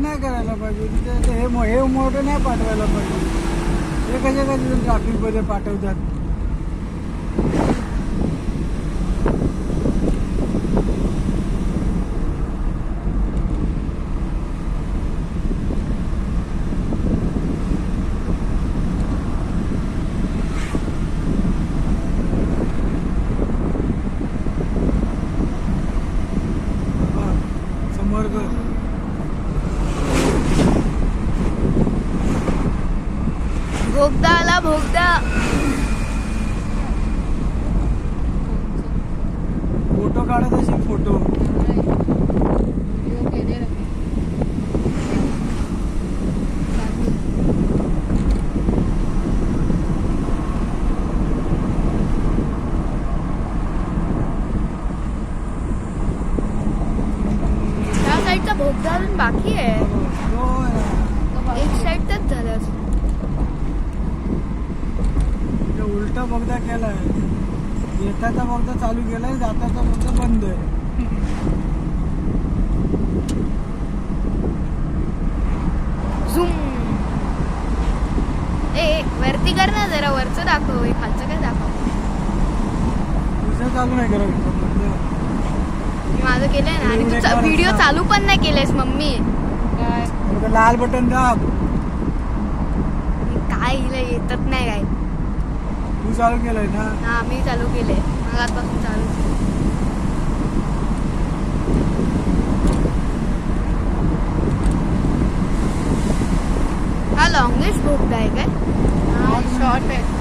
नाही करायला पाहिजे. हे मोठं नाही पाठवायला पाहिजे. हे कशा कधी ट्रॅफिकमध्ये पाठवतात. समोर भोगदा आला भोगदा. फोटो काढत असेल फोटो. त्या साईडचा भोगदा अजून बाकी आहे. एक साईडच झालं असं. उलटा बोगदा केलाय. येताचा बोगदा चालू केलाय, जाताचा बोगदा बंद आहे. झूम. ए वरती कर ना जरा, वरचं दाखव. खालचं काय दाखव. दुसरं चालू नाही करत. मी माझं केलंय ना. आणि तू व्हिडिओ चालू पण नाही केलंयस मम्मी. काय लाल बटन दाब. काय हिला येतच नाही काय. तू चालू केलंय ना. हा मी चालू केलंय मगापासून चालू. हा लॉंगेस्ट भोगदा आहे काय. शॉर्ट आहे.